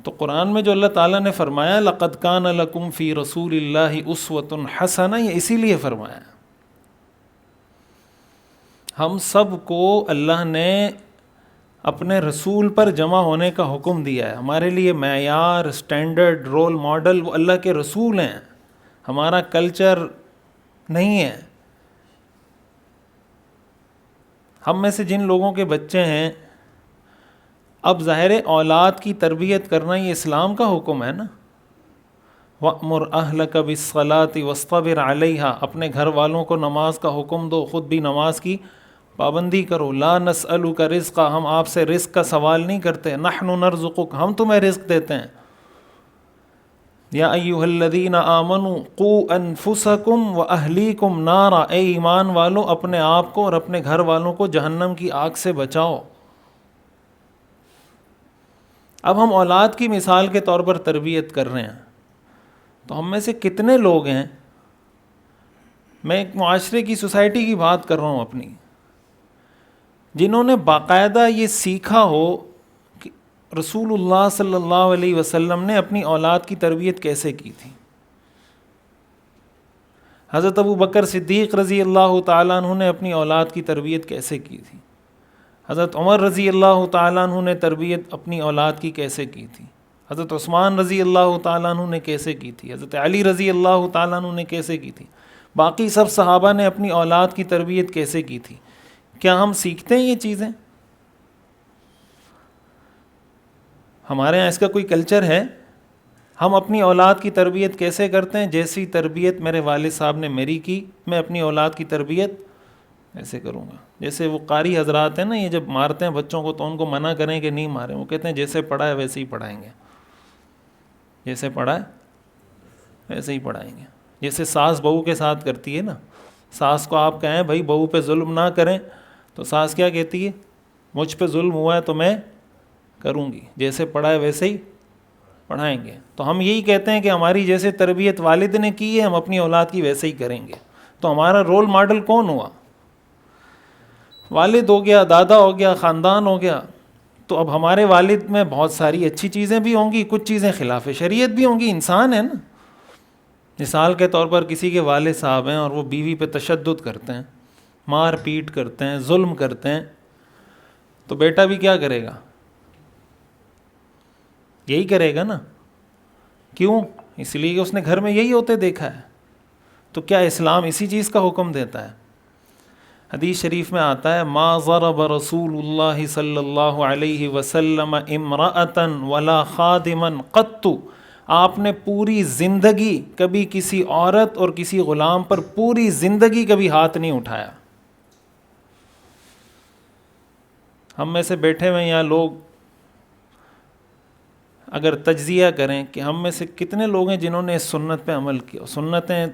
تو قرآن میں جو اللہ تعالیٰ نے فرمایا لقد کان لکم فی رسول اللہ اسوۃ حسنہ، یہ اسی لیے فرمایا. ہم سب کو اللہ نے اپنے رسول پر جمع ہونے کا حکم دیا ہے. ہمارے لیے معیار، سٹینڈرڈ، رول ماڈل وہ اللہ کے رسول ہیں، ہمارا کلچر نہیں ہے. ہم میں سے جن لوگوں کے بچے ہیں، اب ظاہر اولاد کی تربیت کرنا یہ اسلام کا حکم ہے نا. وَأْمُرْ أَهْلَكَ بِالصَّلَاةِ وَاصْطَبِرْ عَلَيْهَا، اپنے گھر والوں کو نماز کا حکم دو، خود بھی نماز کی پابندی کرو. لَا نَسْأَلُكَ رِزْقًا، ہم آپ سے رزق کا سوال نہیں کرتے. نَحْنُ نَرْزُقُكَ، ہم تمہیں رزق دیتے ہیں. یا ایھا الذین آمنوا قوا انفسکم واہلیکم نارا، اے ایمان والو اپنے آپ کو اور اپنے گھر والوں کو جہنم کی آگ سے بچاؤ. اب ہم اولاد کی مثال کے طور پر تربیت کر رہے ہیں، تو ہم میں سے کتنے لوگ ہیں، میں ایک معاشرے کی، سوسائٹی کی بات کر رہا ہوں اپنی، جنہوں نے باقاعدہ یہ سیکھا ہو کہ رسول اللہ صلی اللہ علیہ وسلم نے اپنی اولاد کی تربیت کیسے کی تھی. حضرت ابو بکر صدیق رضی اللہ تعالیٰ عنہ نے اپنی اولاد کی تربیت کیسے کی تھی. حضرت عمر رضی اللہ تعالیٰ عنہ نے تربیت اپنی اولاد کی کیسے کی تھی. حضرت عثمان رضی اللہ تعالیٰ عنہ نے کیسے کی تھی. حضرت علی رضی اللہ تعالیٰ عنہ نے کیسے کی تھی. باقی سب صحابہ نے اپنی اولاد کی تربیت کیسے کی تھی. کیا ہم سیکھتے ہیں یہ چیزیں؟ ہمارے ہاں اس کا کوئی کلچر ہے؟ ہم اپنی اولاد کی تربیت کیسے کرتے ہیں؟ جیسی تربیت میرے والد صاحب نے میری کی، میں اپنی اولاد کی تربیت ایسے کروں گا. جیسے وہ قاری حضرات ہیں نا، یہ جب مارتے ہیں بچوں کو تو ان کو منع کریں کہ نہیں ماریں. وہ کہتے ہیں جیسے پڑھا ہے ویسے ہی پڑھائیں گے، جیسے پڑھا ہے ویسے ہی پڑھائیں گے. جیسے ساس بہو کے ساتھ کرتی ہے نا، ساس کو آپ کہیں بھائی بہو پہ ظلم نہ کریں، تو ساس کیا کہتی ہے؟ مجھ پہ ظلم ہوا ہے تو میں کروں گی، جیسے پڑھا ہے ویسے ہی پڑھائیں گے. تو ہم یہی کہتے ہیں کہ ہماری جیسے تربیت والد نے کی ہے ہم اپنی اولاد کی ویسے ہی کریں گے. تو ہمارا رول ماڈل کون ہوا؟ والد ہو گیا، دادا ہو گیا، خاندان ہو گیا. تو اب ہمارے والد میں بہت ساری اچھی چیزیں بھی ہوں گی، کچھ چیزیں خلاف شریعت بھی ہوں گی. انسان ہے نا. مثال کے طور پر کسی کے والد صاحب ہیں اور وہ بیوی پہ تشدد کرتے ہیں، مار پیٹ کرتے ہیں، ظلم کرتے ہیں، تو بیٹا بھی کیا کرے گا؟ یہی کرے گا نا. کیوں؟ اس لیے کہ اس نے گھر میں یہی ہوتے دیکھا ہے. تو کیا اسلام اسی چیز کا حکم دیتا ہے؟ حدیث شریف میں آتا ہے ما ضرب رسول اللہ صلی اللہ علیہ وسلم امرأۃ ولا خادما قط، آپ نے پوری زندگی کبھی کسی عورت اور کسی غلام پر پوری زندگی کبھی ہاتھ نہیں اٹھایا. ہم میں سے بیٹھے ہوئے یہاں لوگ اگر تجزیہ کریں کہ ہم میں سے کتنے لوگ ہیں جنہوں نے اس سنت پہ عمل کیا. سنتیں،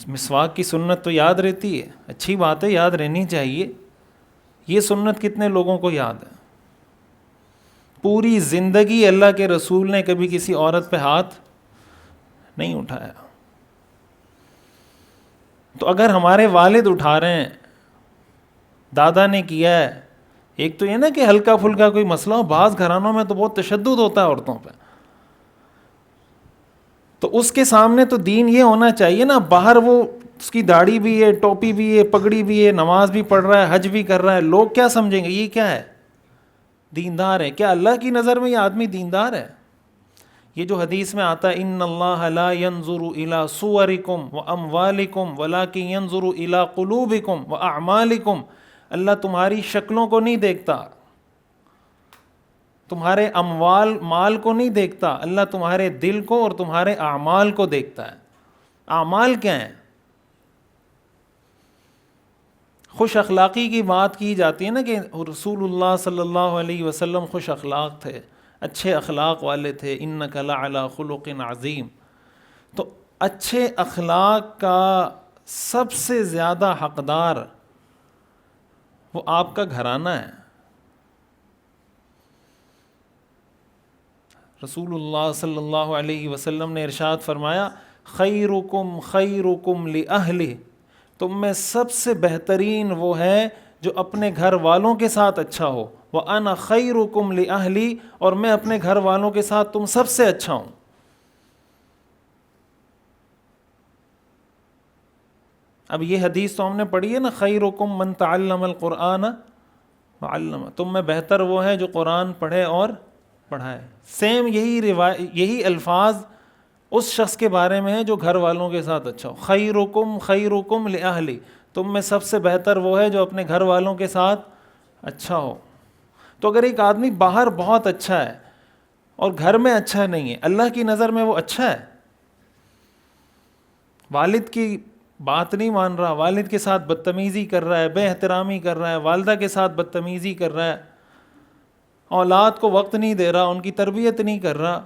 مسواک کی سنت تو یاد رہتی ہے، اچھی بات ہے، یاد رہنی چاہیے. یہ سنت کتنے لوگوں کو یاد ہے؟ پوری زندگی اللہ کے رسول نے کبھی کسی عورت پہ ہاتھ نہیں اٹھایا. تو اگر ہمارے والد اٹھا رہے ہیں، دادا نے کیا ہے، ایک تو یہ نا کہ ہلکا پھلکا کوئی مسئلہ ہو، بعض گھرانوں میں تو بہت تشدد ہوتا ہے عورتوں پہ، تو اس کے سامنے تو دین یہ ہونا چاہیے نا. باہر وہ اس کی داڑھی بھی ہے، ٹوپی بھی ہے، پگڑی بھی ہے، نماز بھی پڑھ رہا ہے، حج بھی کر رہا ہے، لوگ کیا سمجھیں گے؟ یہ کیا ہے؟ دیندار ہے. کیا اللہ کی نظر میں یہ آدمی دیندار ہے؟ یہ جو حدیث میں آتا ہے ان اللہ لا ينظر الى صورکم واموالکم ولکن ينظر الى قلوبکم واعمالکم، اللہ تمہاری شکلوں کو نہیں دیکھتا، تمہارے اموال مال کو نہیں دیکھتا، اللہ تمہارے دل کو اور تمہارے اعمال کو دیکھتا ہے. اعمال کیا ہیں؟ خوش اخلاقی کی بات کی جاتی ہے نا کہ رسول اللہ صلی اللہ علیہ وسلم خوش اخلاق تھے، اچھے اخلاق والے تھے. انک لعلی خلق عظیم. تو اچھے اخلاق کا سب سے زیادہ حقدار وہ آپ کا گھرانہ ہے. رسول اللہ صلی اللہ علیہ وسلم نے ارشاد فرمایا خیرکم خیرکم لأہلہ، تم میں سب سے بہترین وہ ہے جو اپنے گھر والوں کے ساتھ اچھا ہو. وَأَنَا خَيْرُكُمْ لِأَهْلِي، اور میں اپنے گھر والوں کے ساتھ تم سب سے اچھا ہوں. اب یہ حدیث تو ہم نے پڑھی ہے نا، خیرکم من تعلم القرآن وعلمہ، تم میں بہتر وہ ہے جو قرآن پڑھے اور پڑھائے. سیم یہی الفاظ اس شخص کے بارے میں ہے جو گھر والوں کے ساتھ اچھا ہو. خیرکم لأہلی، تم میں سب سے بہتر وہ ہے جو اپنے گھر والوں کے ساتھ اچھا ہو. تو اگر ایک آدمی باہر بہت اچھا ہے اور گھر میں اچھا نہیں ہے، اللہ کی نظر میں وہ اچھا ہے، والد کی بات نہیں مان رہا، والد کے ساتھ بدتمیزی کر رہا ہے، بے احترامی کر رہا ہے، والدہ کے ساتھ بدتمیزی کر رہا ہے، اولاد کو وقت نہیں دے رہا، ان کی تربیت نہیں کر رہا،